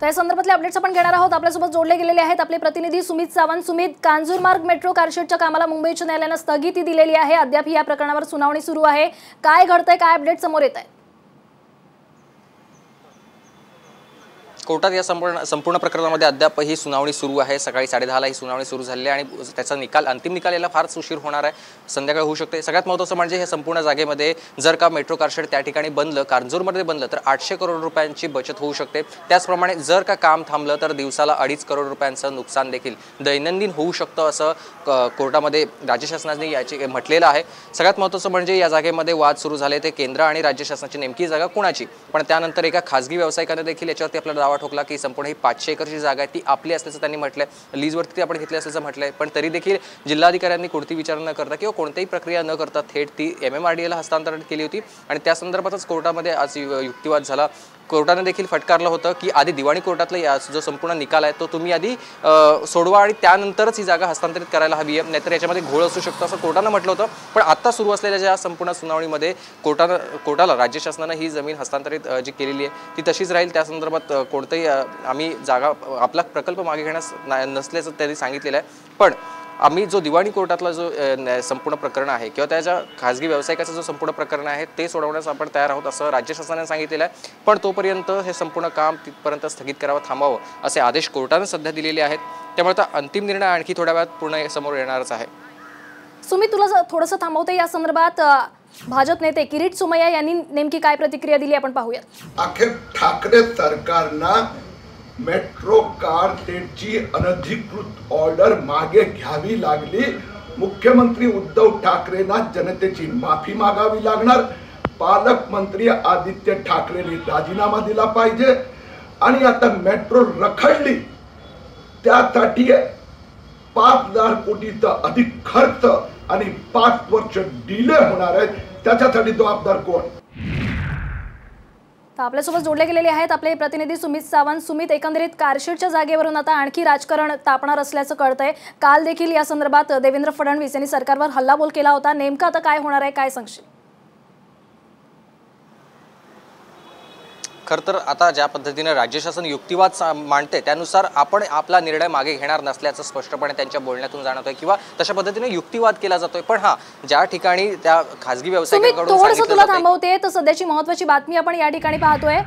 त्या संदर्भातले अपडेट्स आपण घेणार आहोत। आपल्यासोबत जोडले गेलेले आहेत आपले प्रतिनिधी सुमित सावंत। सुमित, कांजूरमार्ग मेट्रो कारशेडच्या कामाला मुंबई उच्च न्यायालयाने स्थगिती दिलेली आहे, अद्याप या प्रकरणावर सुनावणी सुरू आहे। काय घडतंय, काय अपडेट समोर येत आहे? कोर्टात या संपूर्ण प्रकरणामध्ये अद्याप ही सुनावणी सुरू आहे। सकाळी 10:30ला ही सुनावणी सुरू झाली आहे आणि त्याचा अंतिम निकाल यायला फारच उशीर होणार आहे, संध्याकाळ होऊ शकते। सगळ्यात महत्त्वाचं म्हणजे हे संपूर्ण जागेमध्ये जर का मेट्रो कारशेड त्या ठिकाणी बनलं, कांजूरमध्ये बनलं तर 800 करोड रुपयांची बचत होऊ शकते। त्याचप्रमाणे जर का काम थांबलं तर दिवसाला 2.5 करोड रुपयांचं नुकसान देखील दैनंदिन होऊ शकतं, असं कोर्टामध्ये राज्य शासनाने याची म्हटलेलं आहे। सगळ्यात महत्त्वाचं म्हणजे या जागेमध्ये वाद सुरू झाले ते केंद्र आणि राज्य शासनाची नेमकी जागा कोणाची, पण त्यानंतर एका खासगी व्यावसायिकाने देखील याच्यावरती आपला दावा ठोकला की संपूर्ण ही 500 एकरची जागा आहे ती आपली असल्याचं त्यांनी म्हटलंय, लीजवरती आपण घेतली असल्याचं म्हटलंय। पण तरी देखील जिल्हाधिकाऱ्यांनी कोणती विचारणा न करता किंवा कोणतीही प्रक्रिया न करता थेट ती MMRDAला हस्तांतरण केली होती आणि त्या संदर्भातच कोर्टामध्ये आज युक्तिवाद झाला। कोर्टाने देखील फटकारलं होतं की आधी दिवाणी कोर्टातला जो संपूर्ण निकाल आहे तो तुम्ही आधी सोडवा आणि त्यानंतरच ही जागा हस्तांतरित करायला हवी आहे, नाहीतर याच्यामध्ये घोळ असू शकतो असं कोर्टानं म्हटलं होतं। पण आता सुरू असलेल्या ज्या संपूर्ण सुनावणीमध्ये कोर्टाला राज्य शासनानं ही जमीन हस्तांतरित जी केलेली आहे ती तशीच राहील, त्या संदर्भात कोणतंही आम्ही जागा आपला प्रकल्प मागे घेण्यास नसल्याचं त्यांनी सांगितलेलं आहे। पण आम्ही जो दिवाणी कोर्टातला जो संपूर्ण प्रकरण आहे किंवा त्याच्या खासगी व्यावसायिकाचं जो संपूर्ण प्रकरण आहे ते सोडवण्यास आपण तयार आहोत असं राज्य शासनाने सांगितलेलं आहे। पण तोपर्यंत हे संपूर्ण काम तिथपर्यंत स्थगित करावं, थांबावं असे आदेश कोर्टाने सध्या दिलेले आहेत। त्यामुळे आता अंतिम निर्णय आणखी थोड्या वेळात पूर्ण समोर येणारच आहे। सुमित, तुला थोडंसं थांबवते या संदर्भात भाजप नेते किरीट सोमय्या यांनी नेमकी काय प्रतिक्रिया दिली आपण पाहूयात। अखेर ठाकरे सरकारनं मेट्रो कारशेडची अनधिकृत ऑर्डर मागे घ्यावी लागली। मुख्यमंत्री उद्धव ठाकरेंना जनतेची माफी मागावी लागणार, पालकमंत्री आदित्य ठाकरेंनी राजीनामा दिला पाहिजे आणि आता मेट्रो रखडली त्यासाठी 5,000 कोटीचा अधिक खर्च आणि 5 वर्ष डिले होणार आहे, त्याच्यासाठी जबाबदार कोण? आपल्यासोबत जोडले गेलेले आहेत आपले प्रतिनिधी सुमित सावंत। सुमित, एकंदरीत कारशेडच्या जागेवरून आता आणखी राजकारण तापणार असल्याचं कळतंय। काल देखील या संदर्भात देवेंद्र फडणवीस यांनी सरकारवर हल्लाबोल केला होता, नेमकं आता काय होणार आहे, काय सांगशील? खरं तर आता ज्या पद्धतीने राज्य शासन युक्तिवाद मांडते त्यानुसार आपण आपला निर्णय मागे घेणार नसल्याचं स्पष्टपणे त्यांच्या बोलण्यातून जाणवतंय किंवा तशा पद्धतीने युक्तिवाद केला जातोय। पण हा ज्या ठिकाणी त्या खासगी व्यावसायिकांकडून तुला थांबवते तर सध्याची महत्त्वाची बातमी आपण या ठिकाणी पाहतोय।